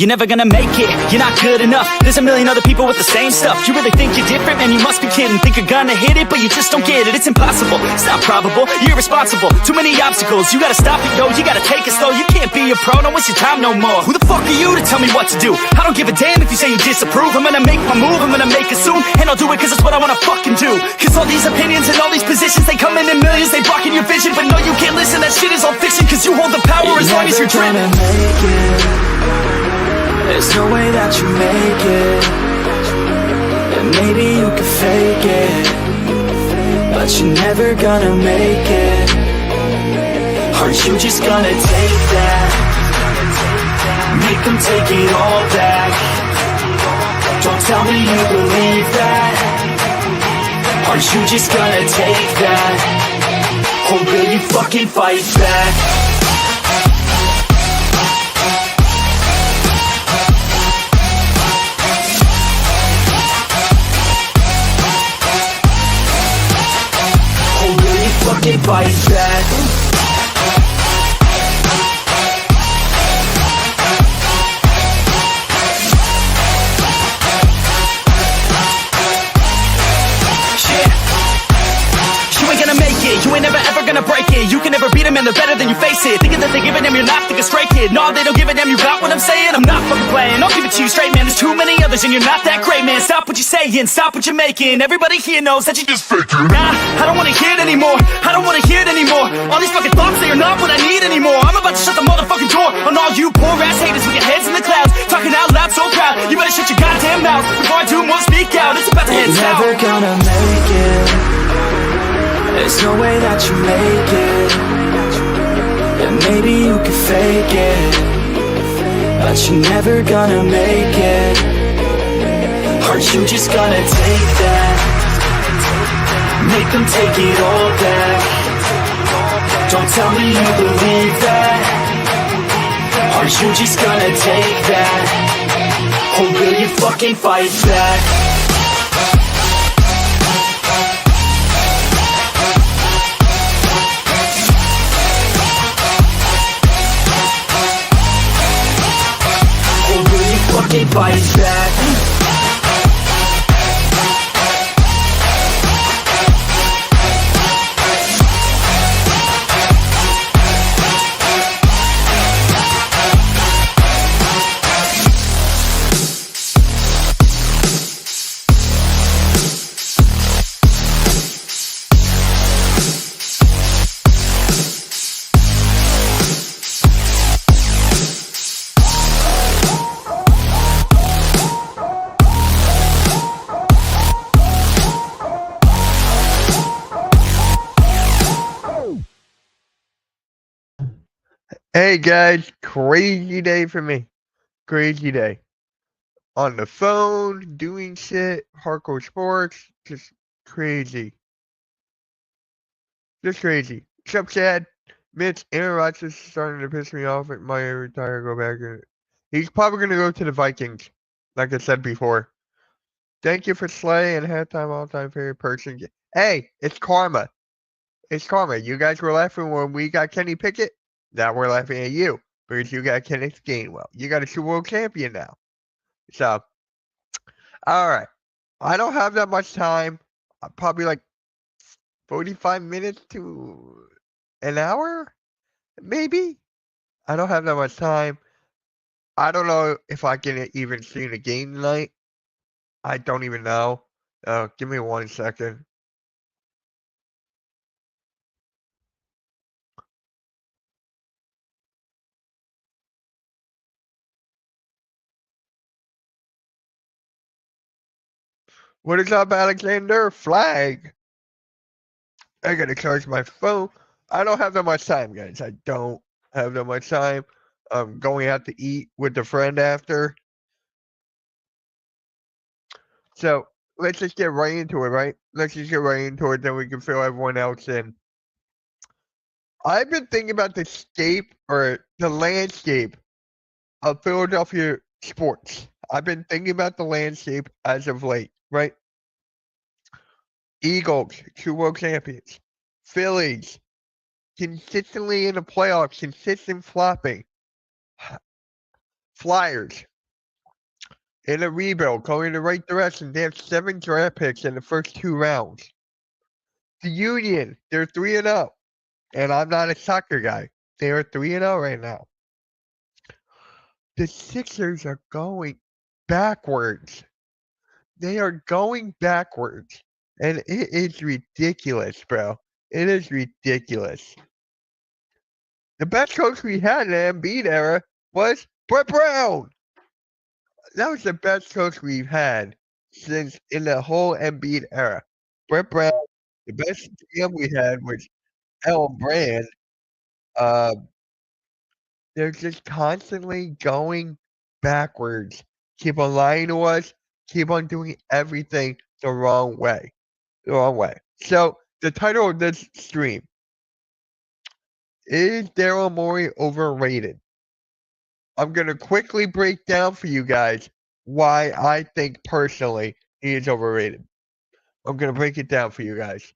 You're never gonna make it, you're not good enough. There's a million other people with the same stuff. You really think you're different? Man, you must be kidding. Think you're gonna hit it, but you just don't get it. It's impossible, it's not probable, you're irresponsible. Too many obstacles, you gotta stop it, yo. You gotta take it slow, you can't be a pro. Don't waste your time no more. Who the fuck are you to tell me what to do? I don't give a damn if you say you disapprove. I'm gonna make my move, I'm gonna make it soon. And I'll do it cause it's what I wanna fucking do. Cause all these opinions and all these positions, they come in millions, they blocking your vision. But no, you can't listen, that shit is all fiction. Cause you hold the power as long as you're driven. There's no way that you make it. And maybe you can fake it, but you're never gonna make it. Are you just gonna take that? Make them take it all back. Don't tell me you believe that. Are you just gonna take that? Or will you fucking fight back? Fucking fight back. You ain't gonna make it, you ain't never ever gonna break it. You can never beat them and they're better than you face it. Thinking that they give a damn, you're not thinking straight, kid. No, they don't give a damn, you got what I'm saying? I'm not fucking playing, I'll give it to you straight, man. There's too many others and you're not that great, man. Stop what you're saying, stop what you're making. Everybody here knows that you just faking. Nah, I don't wanna hear it anymore, I don't wanna hear it anymore. All these fucking thoughts, they are not what I need anymore. I'm about to shut the motherfucking door on all you poor ass haters with your heads in the clouds, talking out loud so proud. You better shut your goddamn mouth before I do more speak out. It's about to head south. You're never gonna make it. There's no way that you make it. And maybe you can fake it, but you're never gonna make it. Are you just gonna take that? Make them take it all back. Don't tell me you believe that. Are you just gonna take that? Or will you fucking fight back? Fucking fight back. Hey guys, crazy day for me. Crazy day. On the phone, doing shit, hardcore sports, just crazy. Just crazy. Except Chad, Mitch, Aaron Rodgers is starting to piss me off. It might retire, go back. He's probably going to go to the Vikings, like I said before. Thank you for Slay and halftime all-time favorite person. Hey, it's karma. It's karma. You guys were laughing when we got Kenny Pickett. Now we're laughing at you because you got Kenneth Gainwell. You got a Super Bowl champion now. So, all right. I don't have that much time. Probably like 45 minutes to an hour, maybe. I don't have that much time. I don't know if I can even see the game tonight. I don't even know. Give me 1 second. What is up, Alexander? Flag. I gotta charge my phone. I don't have that much time, guys. I don't have that much time. I'm going out to eat with a friend after. So let's just get right into it, right? Let's just get right into it, then we can fill everyone else in. I've been thinking about the scape or the landscape of Philadelphia sports. I've been thinking about the landscape as of late, right? Eagles, Super Bowl champions. Phillies, consistently in the playoffs, consistent flopping. Flyers, in a rebuild, going in the right direction. They have 7 draft picks in the first 2 rounds. The Union, they're 3-0. And I'm not a soccer guy. They are 3-0 right now. The Sixers are going backwards. They are going backwards. And it is ridiculous, bro. It is ridiculous. The best coach we had in the Embiid era was Brett Brown. That was the best coach we've had since in the whole Embiid era. Brett Brown, the best GM we had was Elton Brand. They're just constantly going backwards. Keep on lying to us. Keep on doing everything the wrong way. The wrong way. So the title of this stream is Daryl Morey overrated? I'm going to quickly break down for you guys why I think personally he is overrated. I'm going to break it down for you guys.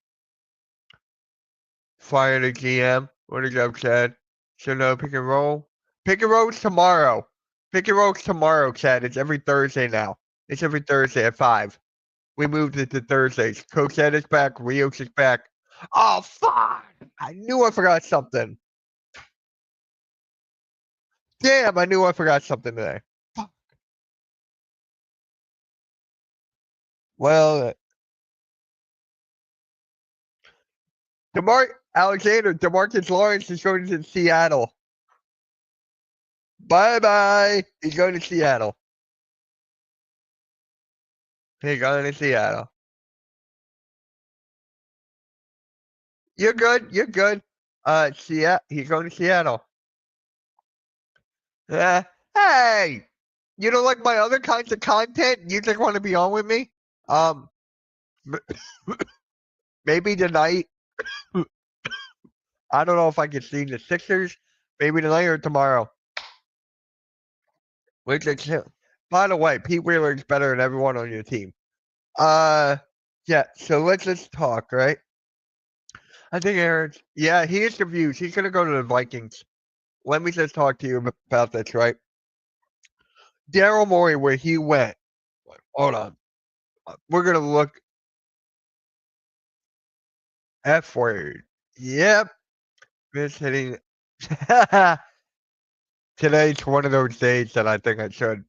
Fire the GM. What is up, Chad? So no pick and roll. Pick and roll's tomorrow. Pick and roll's tomorrow, Chad. It's every Thursday now. It's every Thursday at 5. We moved it to Thursdays. Coach Ed is back. Rios is back. Oh, fuck! I knew I forgot something. Damn, I knew I forgot something today. Fuck. Well, DeMarcus Lawrence is going to Seattle. Bye-bye. He's going to Seattle. He's going to Seattle. You're good. You're good. He's going to Seattle. Hey, you don't like my other kinds of content? You just want to be on with me? Maybe tonight. I don't know if I can see the Sixers. Maybe tonight or tomorrow. By the way, Pete Wheeler is better than everyone on your team. Yeah. So let's just talk, right? I think Aaron's. Yeah, he is confused. He's gonna go to the Vikings. Let me just talk to you about this, right? Daryl Morey, where he went. Hold on. We're gonna look. F word. Yep. Miss hitting. Today's one of those days that I think I should.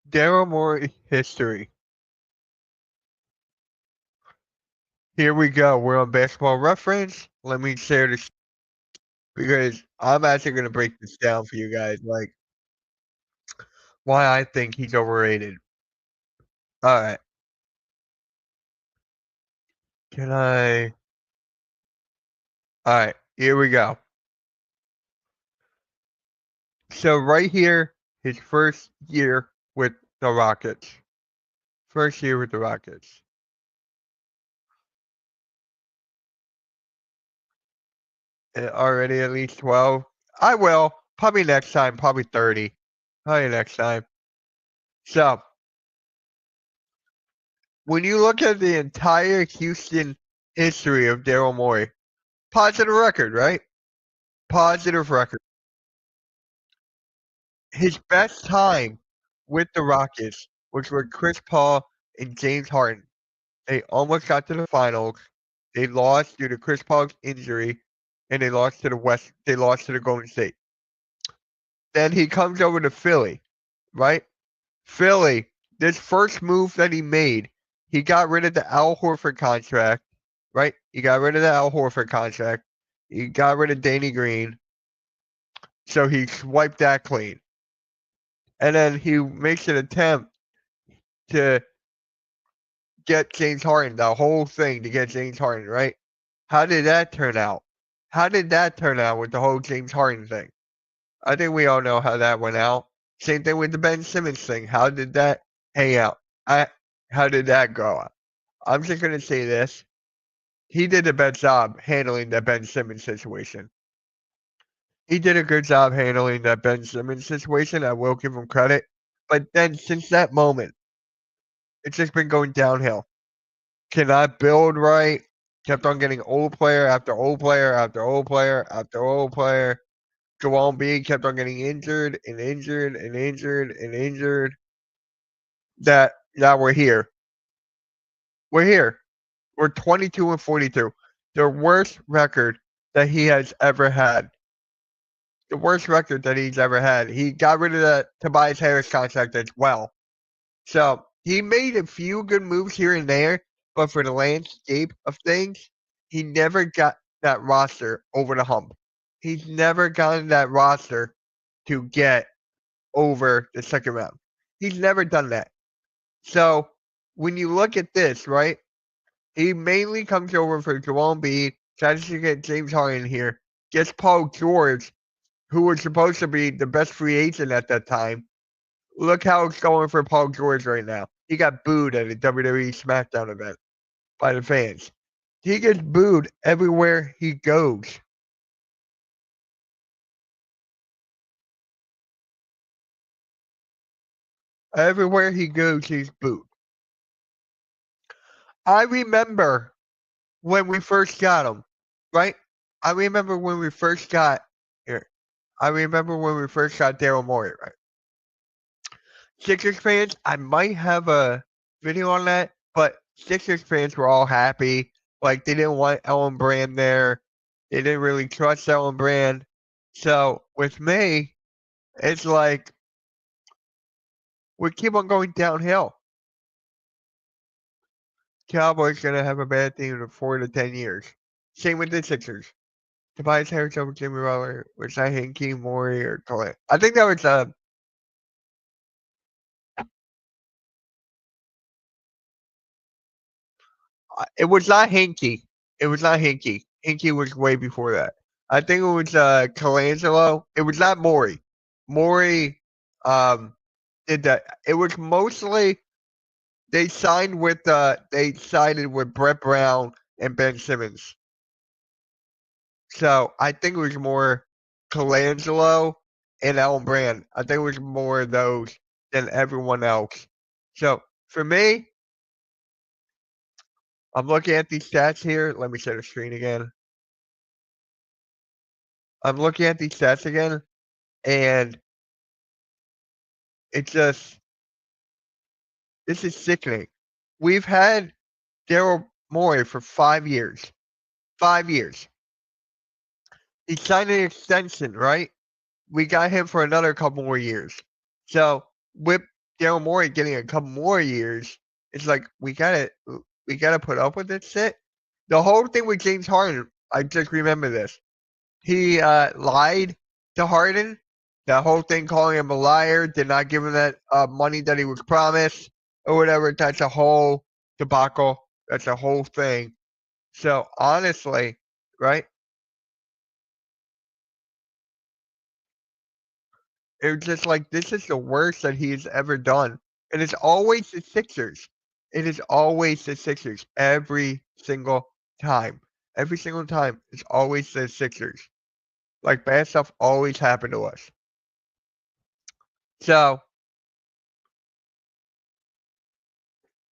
Daryl Morey history. Here we go. We're on Basketball Reference. Let me share this because I'm actually going to break this down for you guys, like why I think he's overrated. All right. Can I? All right. Here we go. So right here, his first year with the Rockets. First year with the Rockets. Already at least 12. I will. Probably next time. Probably 30. Probably next time. So, when you look at the entire Houston history of Daryl Morey, positive record, right? Positive record. His best time with the Rockets was with Chris Paul and James Harden. They almost got to the finals. They lost due to Chris Paul's injury, and they lost to the West. They lost to the Golden State. Then he comes over to Philly, right? Philly, this first move that he made, he got rid of the Al Horford contract, right? He got rid of the Al Horford contract. He got rid of Danny Green. So he swiped that clean. And then he makes an attempt to get James Harden, the whole thing to get James Harden, right? How did that turn out? How did that turn out with the whole James Harden thing? I think we all know how that went out. Same thing with the Ben Simmons thing. How did that hang out? How did that go? I'm just going to say this. He did a bad job handling the Ben Simmons situation. He did a good job handling that Ben Simmons situation. I will give him credit. But then since that moment, it's just been going downhill. Cannot build right. Kept on getting old player after old player after old player after old player. Joel Embiid kept on getting injured and injured and injured and injured. That now we're here. We're here. We're 22-42. The worst record that he has ever had. The worst record that he's ever had. He got rid of the Tobias Harris contract as well. So he made a few good moves here and there, but for the landscape of things, he never got that roster over the hump. He's never gotten that roster to get over the second round. He's never done that. So when you look at this, right, he mainly comes over for Joel Embiid, tries to get James Harden here, gets Paul George, who was supposed to be the best free agent at that time. Look how it's going for Paul George right now. He got booed at a WWE SmackDown event by the fans. He gets booed everywhere he goes. Everywhere he goes, he's booed. I remember when we first got him, right? I remember when we first got here. I remember when we first got Daryl Morey, right? Sixers fans, I might have a video on that, but Sixers fans were all happy. Like they didn't want Ellen Brand there. They didn't really trust Ellen Brand. So with me, it's like we keep on going downhill. Cowboys gonna have a bad team in 4 to 10 years. Same with the Sixers. Tobias Harris over Jimmy Butler. Was that Hinkie, Morey, or Clint? I think that was it was not Hinkie. It was not Hinkie. Hinkie was way before that. I think it was Colangelo. It was not Morey. Morey did that. It was mostly they sided with Brett Brown and Ben Simmons. So I think it was more Colangelo and Alan Brand. I think it was more of those than everyone else. So for me, I'm looking at these stats here. Let me share the screen again. I'm looking at these stats again, and it's just this is sickening. We've had Daryl Morey for 5 years. 5 years. He signed an extension, right? We got him for another couple more years. So with Daryl Morey getting a couple more years, it's like we gotta put up with this shit. The whole thing with James Harden, I just remember this. He lied to Harden. That whole thing, calling him a liar, did not give him that money that he was promised or whatever. That's a whole debacle. That's a whole thing. So honestly, right? It was just like this is the worst that he's ever done. And it's always the Sixers. It is always the Sixers every single time. Every single time, it's always the Sixers. Like bad stuff always happened to us. So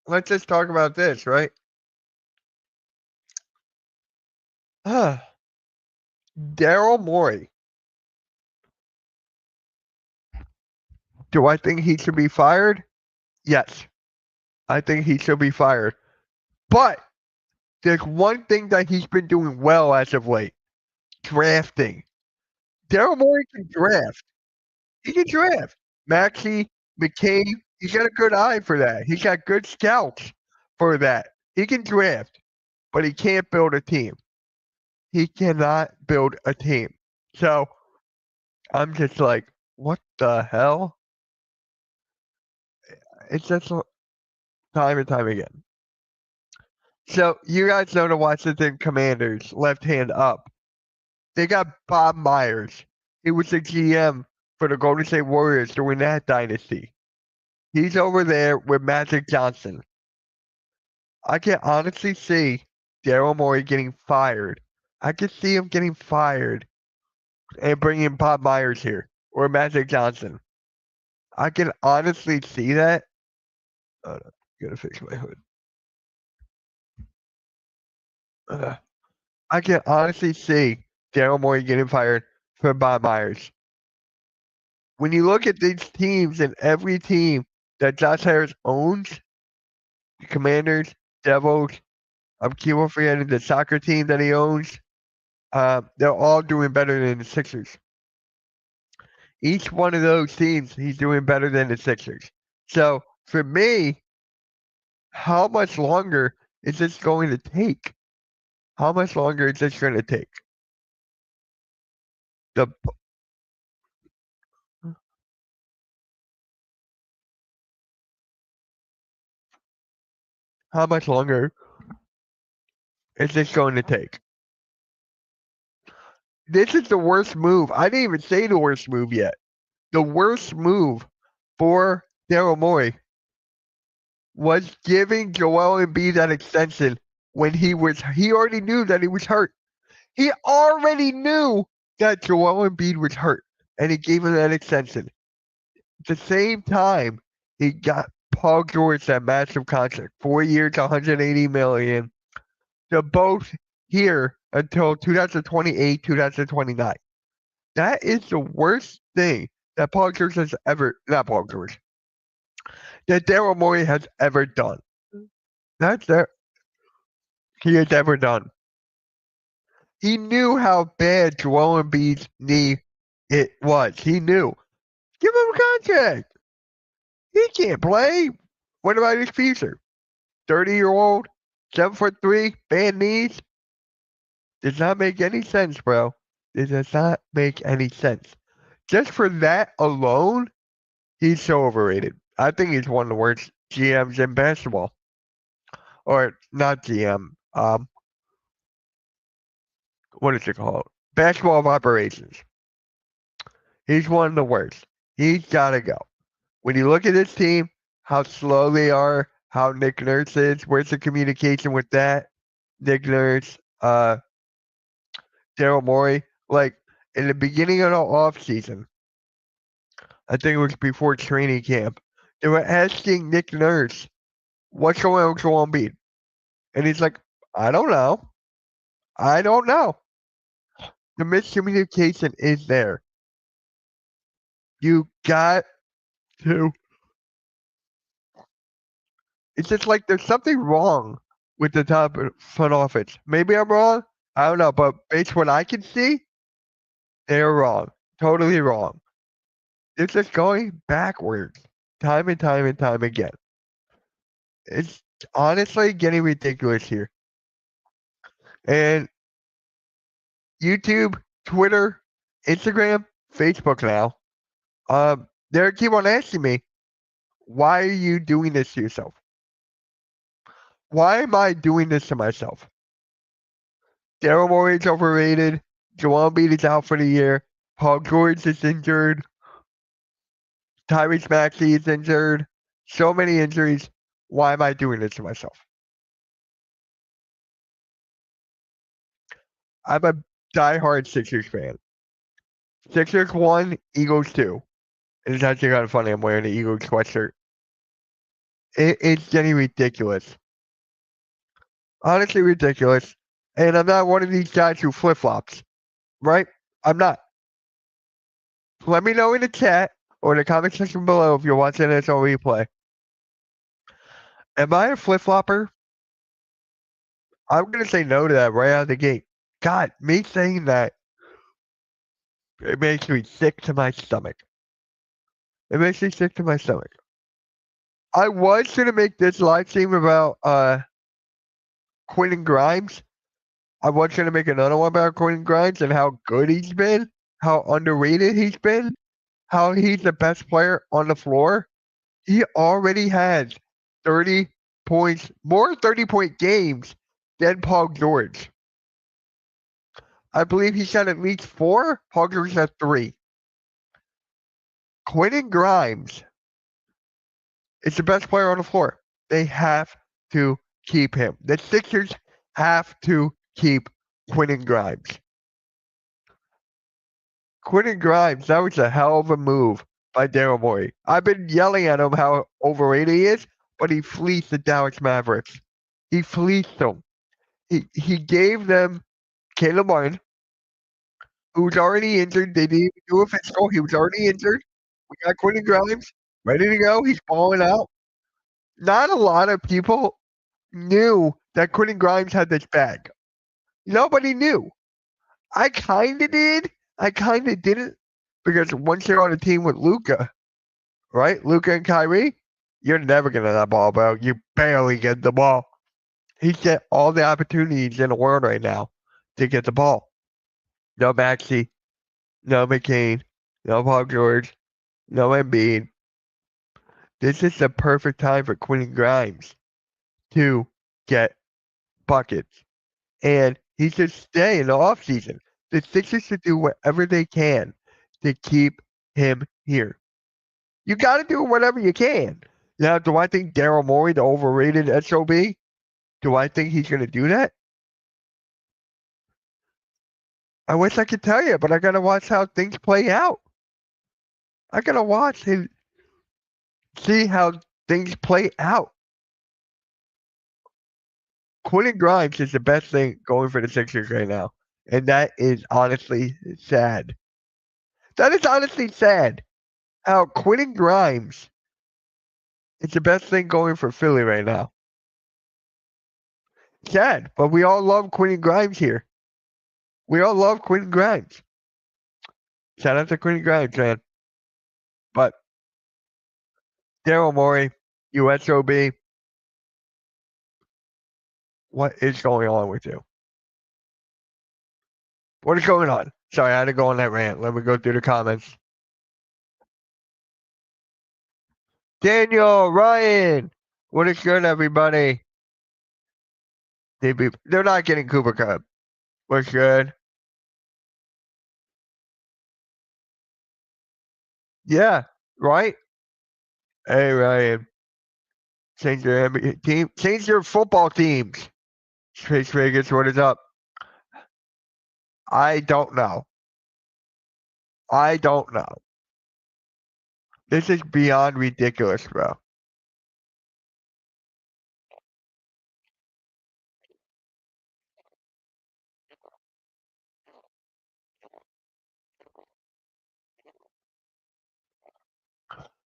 let's just talk about this, right? Daryl Morey. Do I think he should be fired? Yes. I think he should be fired. But there's one thing that he's been doing well as of late. Drafting. Daryl Morey can draft. He can draft. Maxey, McCabe, he's got a good eye for that. He's got good scouts for that. He can draft, but he can't build a team. He cannot build a team. So I'm just like, what the hell? It's just time and time again. So you guys know the Washington Commanders, left hand up. They got Bob Myers. He was the GM for the Golden State Warriors during that dynasty. He's over there with Magic Johnson. I can honestly see Daryl Morey getting fired. I can see him getting fired and bringing Bob Myers here or Magic Johnson. I can honestly see that. Oh, no, gotta fix my hood. I can honestly see Daryl Morey getting fired for Bob Myers. When you look at these teams and every team that Josh Harris owns, the Commanders, Devils, I'm keep on forgetting the soccer team that he owns. They're all doing better than the Sixers. Each one of those teams, he's doing better than the Sixers. So for me, how much longer is this going to take? How much longer is this going to take? The how much longer is this going to take? This is the worst move. I didn't even say the worst move yet. The worst move for Daryl Morey was giving Joel Embiid that extension when he already knew that he was hurt. He already knew that Joel Embiid was hurt, and he gave him that extension. At the same time, he got Paul George that massive contract, 4 years, $180 million. They're both here until 2028, 2029. That is the worst thing that Paul George has ever, not Paul George, that Daryl Morey has ever done. That's it. He has ever done. He knew how bad Joel Embiid's knee it was. He knew. Give him a contract. He can't play. What about his future? 30-year-old, 7'3", bad knees. Does not make any sense, bro. It does not make any sense. Just for that alone, he's so overrated. I think he's one of the worst GMs in basketball. Or not GM. What is it called? Basketball of operations. He's one of the worst. He's got to go. When you look at this team, how slow they are, how Nick Nurse is, where's the communication with that? Nick Nurse, Daryl Morey. Like, in the beginning of the offseason, I think it was before training camp, they were asking Nick Nurse, what's going on with Joel Embiid? And he's like, I don't know. I don't know. The miscommunication is there. You got to. It's just like there's something wrong with the top front office. Maybe I'm wrong. I don't know. But based on what I can see, they're wrong. Totally wrong. It's just going backwards time and time and time again. It's honestly getting ridiculous here. And YouTube, Twitter, Instagram, Facebook now, they keep on asking me, why are you doing this to yourself? Why am I doing this to myself? Daryl Morey is overrated. Joel Embiid is out for the year. Paul George is injured. Tyrese Maxey is injured. So many injuries. Why am I doing this to myself? I'm a diehard Sixers fan. Sixers 1, Eagles 2. And it's actually kind of funny. I'm wearing the Eagles sweatshirt. It's getting ridiculous. Honestly ridiculous. And I'm not one of these guys who flip-flops. Right? I'm not. Let me know in the chat or in the comment section below if you're watching this on replay. Am I a flip-flopper? I'm going to say no to that right out of the gate. God, me saying that, it makes me sick to my stomach. It makes me sick to my stomach. I was going to make this live stream about Quentin Grimes. I was going to make another one about Quentin Grimes and how good he's been, how underrated he's been, how he's the best player on the floor. He already has 30 points, more 30-point games than Paul George. I believe he's got at least 4. Paul George has 3. Quentin Grimes is the best player on the floor. They have to keep him. The Sixers have to keep Quentin Grimes. Quentin Grimes, that was a hell of a move by Daryl Morey. I've been yelling at him how overrated he is, but he fleeced the Dallas Mavericks. He fleeced them. He gave them Caleb Martin, who's already injured. They didn't even do a physical. He was already injured. We got Quentin Grimes ready to go. He's balling out. Not a lot of people knew that Quentin Grimes had this bag. Nobody knew. I kind of did. I kind of didn't because once you're on a team with Luca, right? Luca and Kyrie, you're never getting that ball, bro. You barely get the ball. He's got all the opportunities in the world right now to get the ball. No Maxey, no McCain, no Paul George, no Embiid. This is the perfect time for Quentin Grimes to get buckets. And he should stay in the offseason. The Sixers should do whatever they can to keep him here. You got to do whatever you can. Now, do I think Daryl Morey, the overrated SOB, do I think he's going to do that? I wish I could tell you, but I got to watch how things play out. I got to watch and see how things play out. Quentin Grimes is the best thing going for the Sixers right now. And that is honestly sad. That is honestly sad. How Quentin Grimes is the best thing going for Philly right now. Sad, but we all love Quentin Grimes here. We all love Quentin Grimes. Shout out to Quentin Grimes, man. But Daryl Morey, USOB, what is going on with you? What is going on? Sorry, I had to go on that rant. Let me go through the comments. Daniel, Ryan, what is good, everybody? They're not getting Cooper Cup. What's good? Yeah, right? Hey, Ryan. Change your NBA team. Change your football teams. Space Vegas, what is up? I don't know. I don't know. This is beyond ridiculous, bro.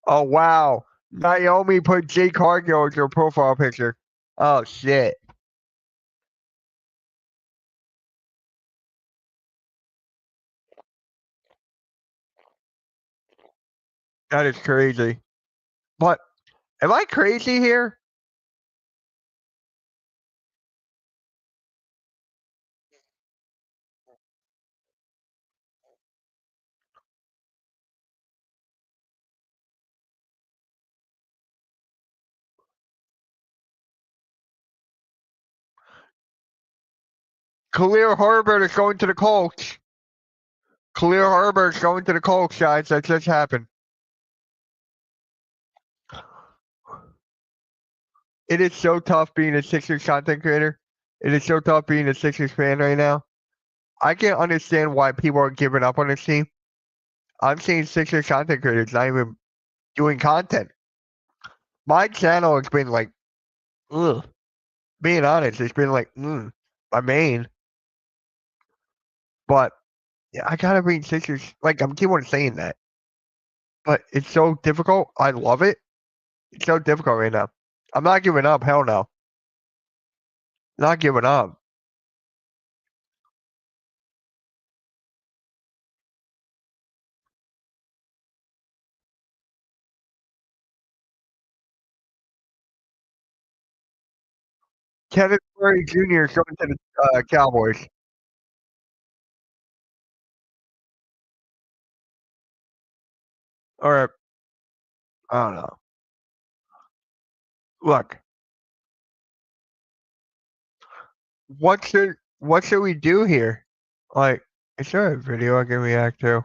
Oh, wow. Naomi put Jake Cargill as her profile picture. Oh, shit. That is crazy. But am I crazy here? Khalil Herbert is going to the Colts. Khalil Herbert is going to the Colts, guys. That just happened. It is so tough being a Sixers content creator. It is so tough being a Sixers fan right now. I can't understand why people are giving up on this team. I'm seeing Sixers content creators not even doing content. My channel has been like, ugh. Being honest, it's been like, my main. But yeah, I gotta bring Sixers. Like, I'm keep on saying that, but it's so difficult. I love it. It's so difficult right now. I'm not giving up. Hell no. Not giving up. Kevin Murray Jr. is going to the Cowboys. Or I don't know. Look, what should we do here? Like, is there a video I can react to?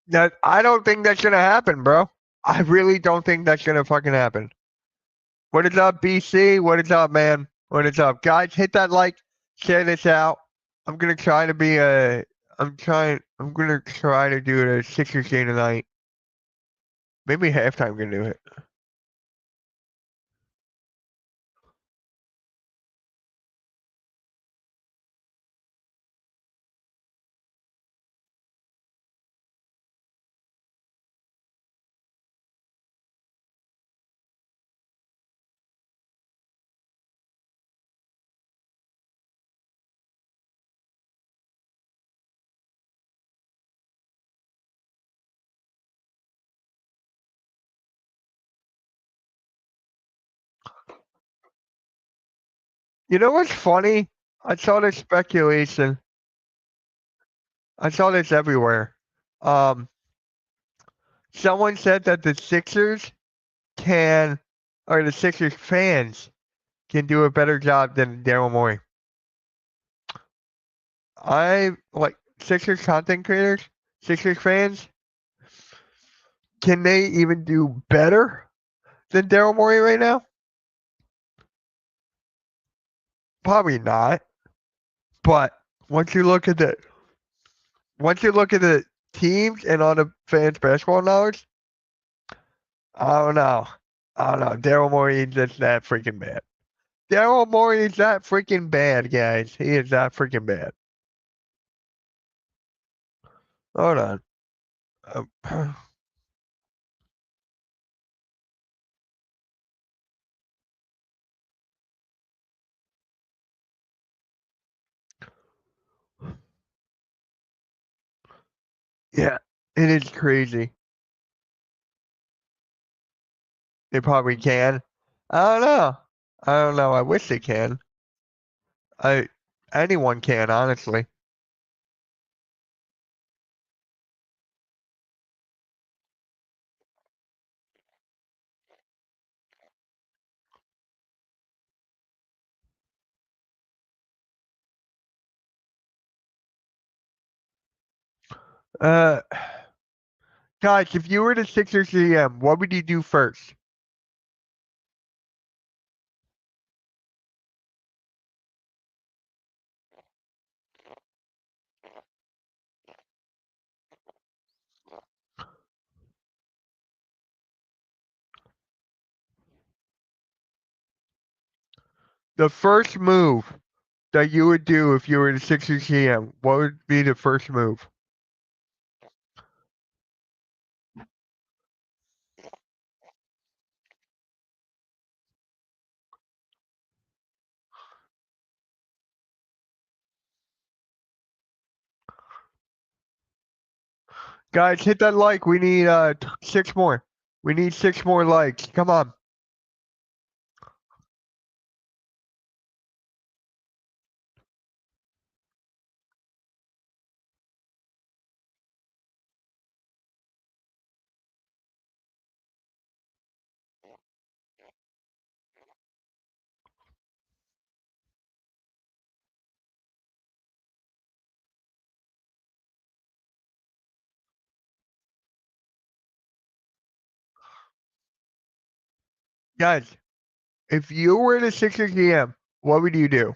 That I don't think that's gonna happen, bro. I really don't think that's gonna fucking happen. What is up, BC? What is up, man? What is up, guys? Hit that like, share this out. I'm gonna try to be a. I'm gonna try to do a Sixers game tonight. Maybe halftime can do it. You know what's funny? I saw this speculation. I saw this everywhere. Um, Someone said that the Sixers can, or the Sixers fans can do a better job than Daryl Morey. I like Sixers content creators, Sixers fans. Can they even do better than Daryl Morey right now? Probably not. But once you look at the teams and all the fans' basketball knowledge, I don't know. I don't know. Daryl Morey is just that freaking bad. Daryl Morey is that freaking bad, guys. He is that freaking bad. Hold on. Um, yeah, it is crazy. They probably can. I don't know. I don't know. I wish they can. I Anyone can, honestly. Uh, Guys, if you were the Sixers GM, what would you do first? The first move that you would do if you were the Sixers GM, what would be the first move? Guys, hit that like. We need 6 more. We need 6 more likes. Come on. Guys, if you were the Sixers GM, what would you do?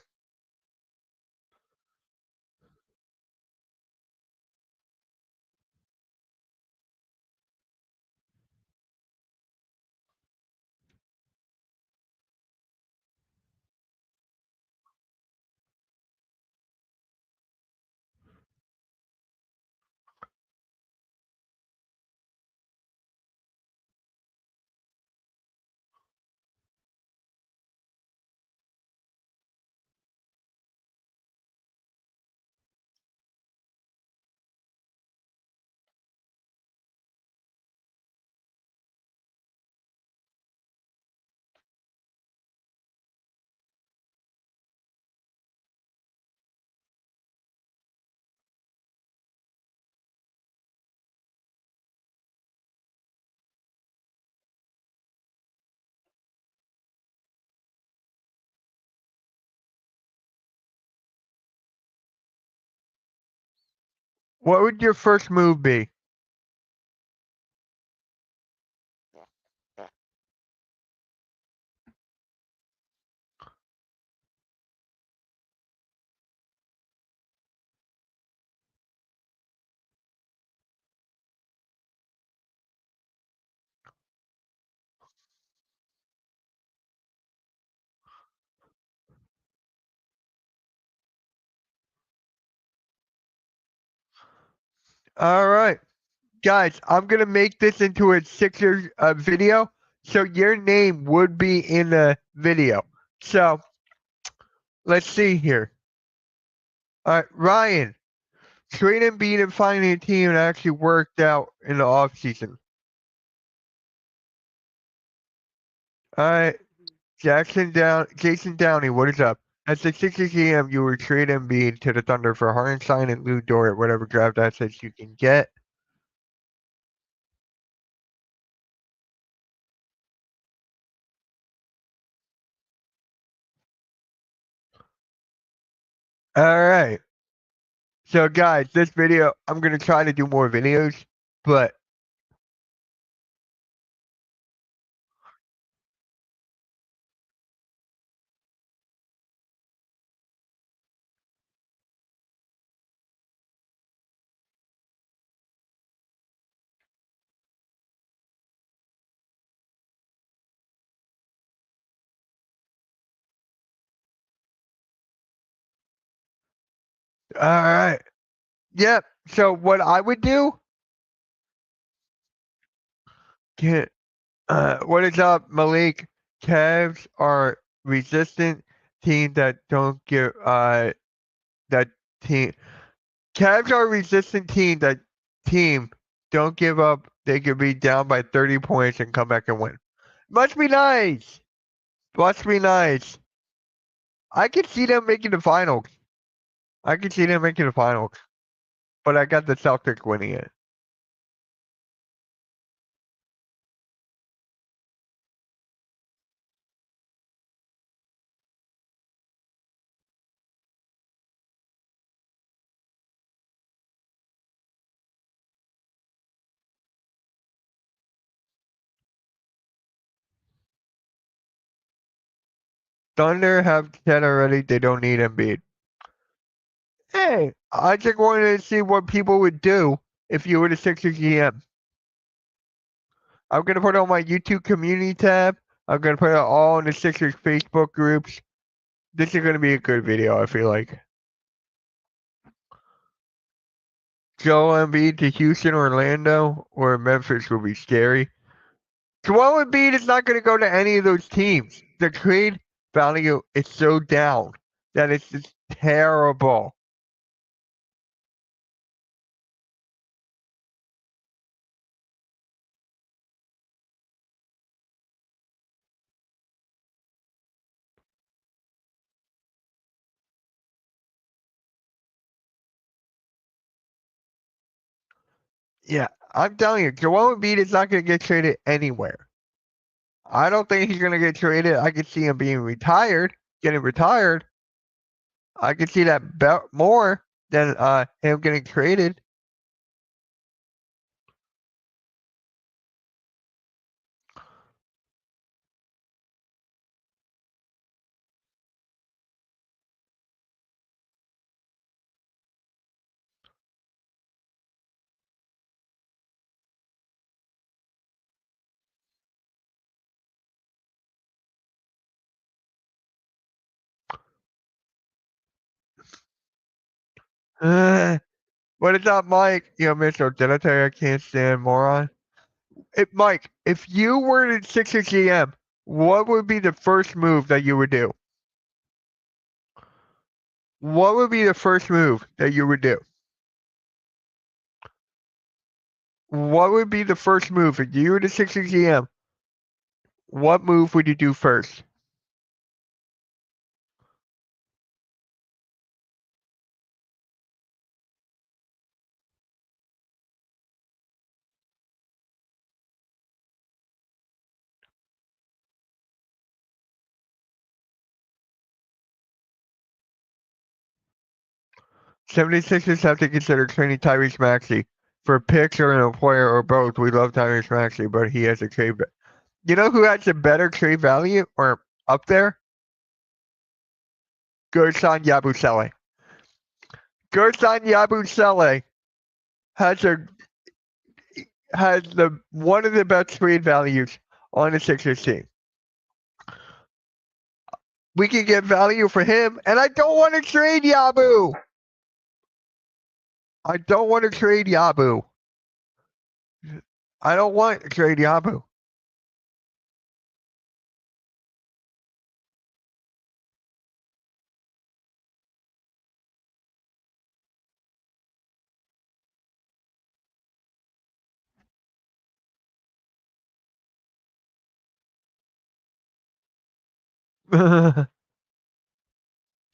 What would your first move be? All right, guys, I'm gonna make this into a Sixers video, so your name would be in the video. So let's see here. All right, Ryan, trade Embiid and finding a team that actually worked out in the offseason. All right, Jason Downey, what is up? At the 6 GM, you would trade Embiid to the Thunder for Hartenstein and Lou Dort, whatever draft assets you can get. All right. So, guys, this video, I'm going to try to do more videos, but all right. Yep. So, what I would do, can, what is up, Malik? Cavs are resistant team that don't give, that team. Cavs are a resistant team don't give up. They could be down by 30 points and come back and win. Must be nice. Must be nice. I could see them making the finals. I could see them making the finals. But I got the Celtics winning it. Thunder have said already they don't need Embiid. Hey, I just wanted to see what people would do if you were the Sixers GM. I'm gonna put it on my YouTube community tab. I'm gonna put it all in the Sixers Facebook groups. This is gonna be a good video, I feel like. Joel Embiid to Houston, Orlando, or Memphis will be scary. Joel Embiid is not going to go to any of those teams. The trade value is so down that it's just terrible. Yeah, I'm telling you, Joel Embiid is not going to get traded anywhere. I don't think he's going to get traded. I could see him being retired, getting retired. I could see that more than him getting traded. What is up, Mike? Yo, Mitchell, did I tell you I can't stand moron? Mike, if you were the Sixers GM, what would be the first move that you would do? What would be the first move that you would do? What would be the first move if you were the Sixers GM? What move would you do first? '76ers have to consider trading Tyrese Maxey for picks or an employer or both. We love Tyrese Maxey, but he has a trade. You know who has a better trade value or up there? Gerson Yabusele. Gerson Yabusele has the one of the best trade values on the Sixers team. We can get value for him, and I don't want to trade Yabu. I don't want to trade Yabu. I don't want to trade Yabu.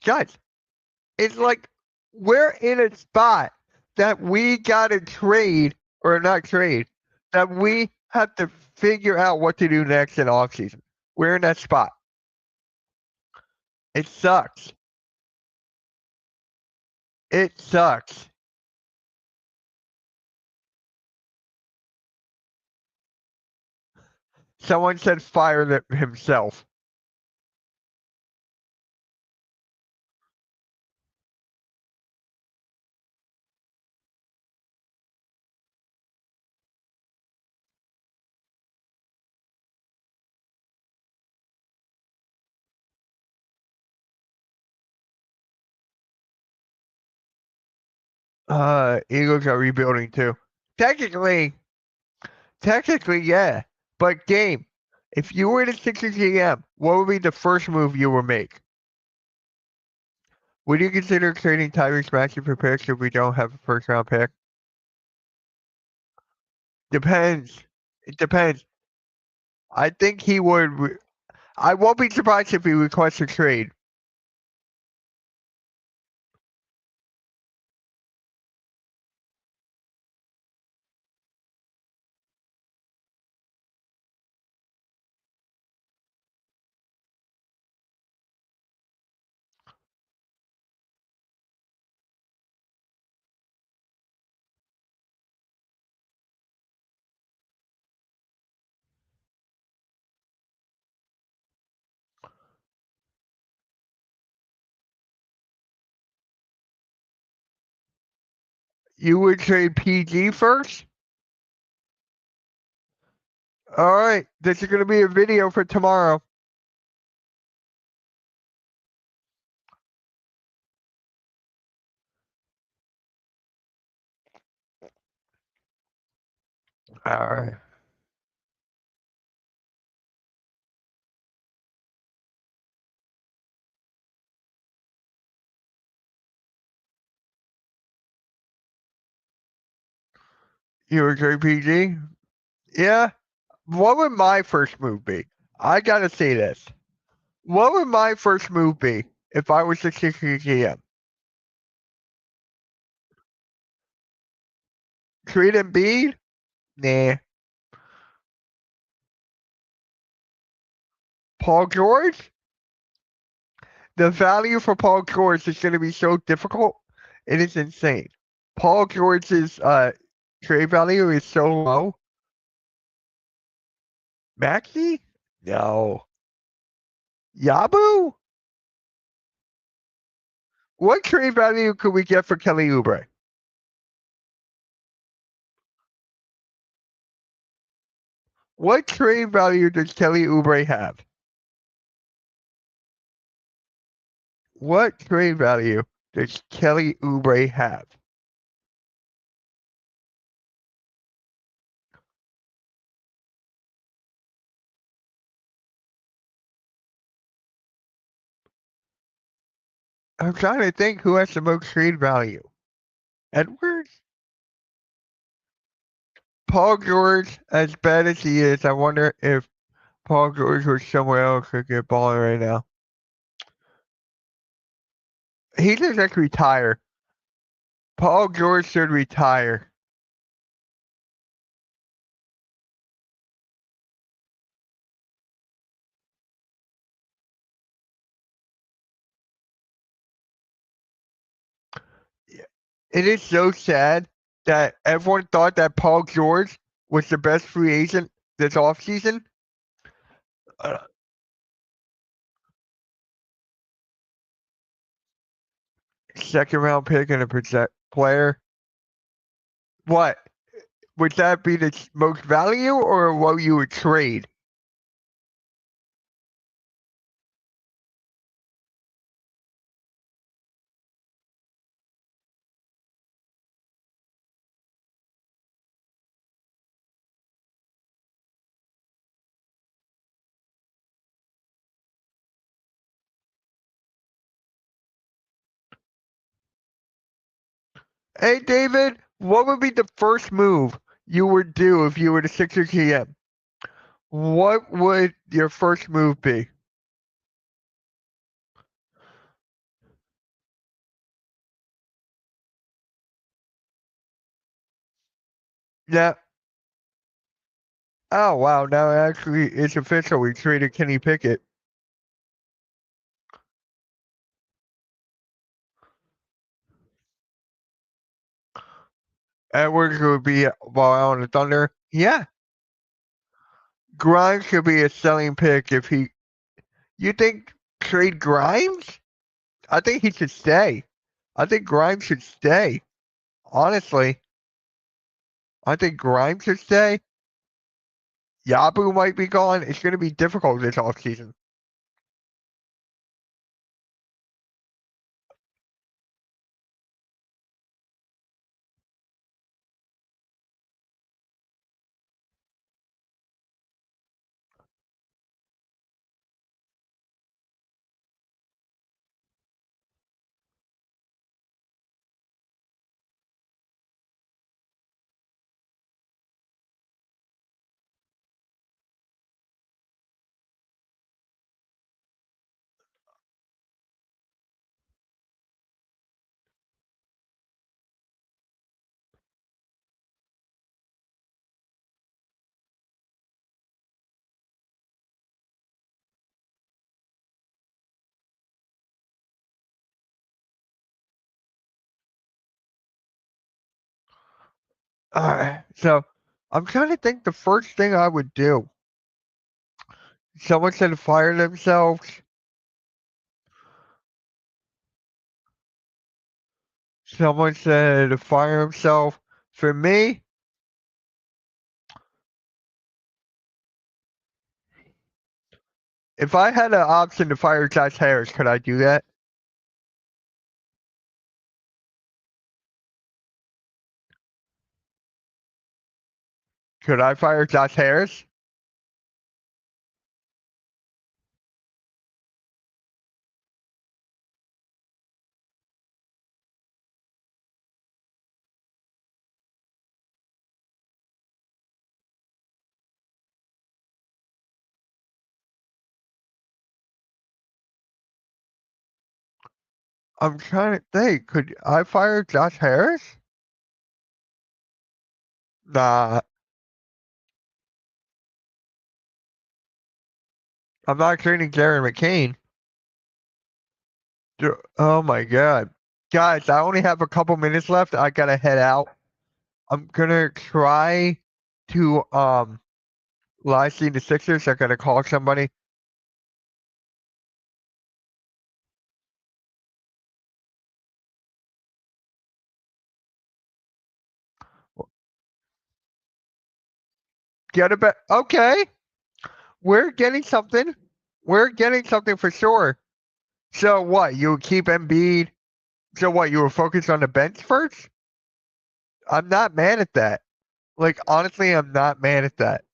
Guys, it's like we're in a spot that we gotta trade or not trade. That we have to figure out what to do next in offseason. We're in that spot. It sucks. It sucks. Someone said fire himself. Eagles are rebuilding too. Technically, yeah. But game, if you were the Sixers GM, what would be the first move you would make? Would you consider trading Tyrese Maxey for picks if we don't have a first round pick? Depends. It depends. I think he would. I won't be surprised if he requests a trade. You would trade PG first? All right. This is going to be a video for tomorrow. All right. You would trade PG? Yeah. What would my first move be? I got to say this. What would my first move be if I was the Sixers GM? Trade Embiid? Nah. Paul George? The value for Paul George is going to be so difficult. It is insane. Paul George's trade value is so low. Maxi? No. Yabu? What trade value could we get for Kelly Oubre? What trade value does Kelly Oubre have? What trade value does Kelly Oubre have? I'm trying to think who has the most trade value. Edwards? Paul George, as bad as he is, I wonder if Paul George was somewhere else could get balling right now. He should just retire. Paul George should retire. It is so sad that everyone thought that Paul George was the best free agent this offseason. Uh, Second round pick and a project player. What? Would that be the most value or what you would trade? Hey, David, what would be the first move you would do if you were the Sixers GM? What would your first move be? Yeah. Oh, wow. Now actually it's official. We traded Kenny Pickett. Edwards would be while on the Thunder. Yeah. Grimes could be a selling pick if he. You think trade Grimes? I think he should stay. I think Grimes should stay. Honestly, I think Grimes should stay. Yabu might be gone. It's going to be difficult this offseason. So I'm trying to think the first thing I would do. Someone said fire themselves. Someone said fire himself. For me, if I had an option to fire Josh Harris, could I do that? Could I fire Josh Harris? I'm trying to think. Could I fire Josh Harris? Nah, I'm not trading Darren McCain. Oh my god. Guys, I only have a couple minutes left. I gotta head out. I'm gonna try to live stream the Sixers. I gotta call somebody. Get a bet. Okay, we're getting something. We're getting something for sure. So what? You keep Embiid. So what? You were focused on the bench first? I'm not mad at that. Like honestly, I'm not mad at that.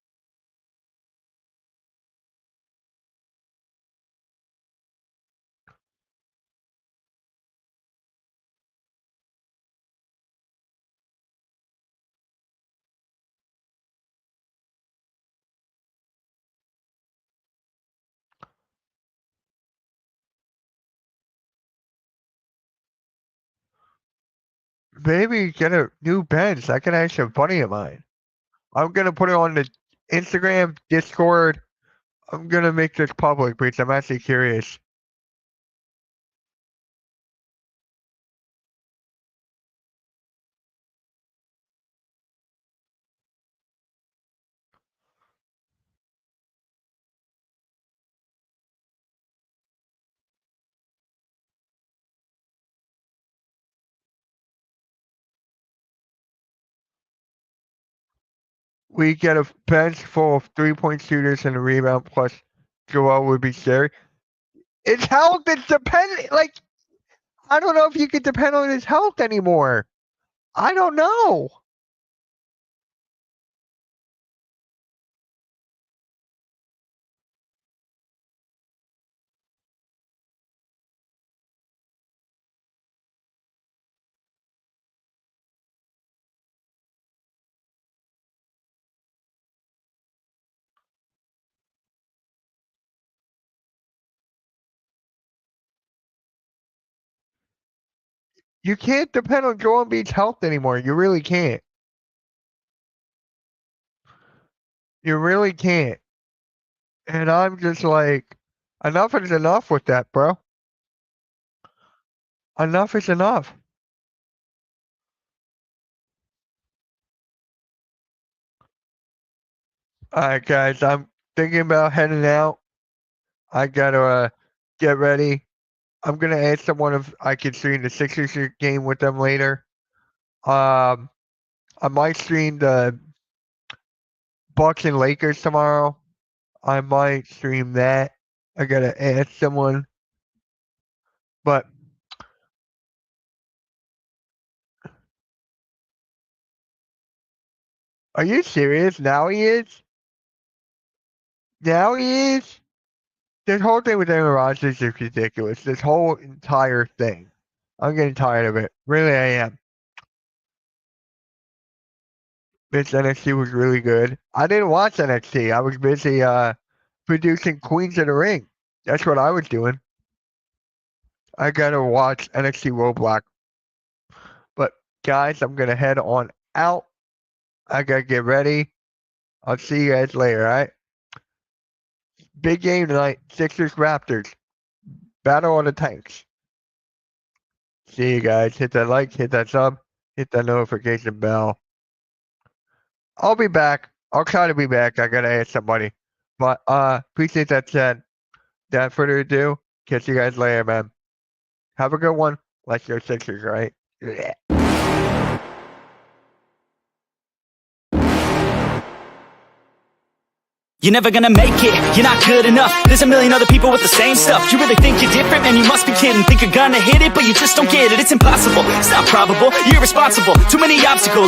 Maybe get a new bench. I can actually a buddy of mine. I'm gonna put it on the Instagram, Discord. I'm gonna make this public because I'm actually curious. We get a bench full of 3-point shooters and a rebound plus Joel would be scary. His health is dependent. Like I don't know if you could depend on his health anymore. I don't know. You can't depend on Joel Embiid's health anymore. You really can't. You really can't. And I'm just like, enough is enough with that, bro. Enough is enough. Alright, guys, I'm thinking about heading out. I gotta get ready. I'm gonna ask someone if I can stream the Sixers game with them later. I might stream the Bucks and Lakers tomorrow. I might stream that. I gotta ask someone. But are you serious? Now he is? Now he is? This whole thing with Aaron Rodgers is ridiculous. This whole entire thing. I'm getting tired of it. Really, I am. This NXT was really good. I didn't watch NXT. I was busy producing Queens of the Ring. That's what I was doing. I gotta watch NXT Roadblock. But guys, I'm gonna head on out. I gotta get ready. I'll see you guys later, alright? Big game tonight. Sixers Raptors. Battle on the tanks. See you guys. Hit that like, hit that sub, hit that notification bell. I'll be back. I'll try to be back. I gotta ask somebody. But appreciate that said. Without further ado, catch you guys later, man. Have a good one. Let's go Sixers, right? Yeah. You're never gonna make it, you're not good enough. There's a million other people with the same stuff. You really think you're different? Man, you must be kidding. Think you're gonna hit it, but you just don't get it. It's impossible, it's not probable, you're irresponsible. Too many obstacles.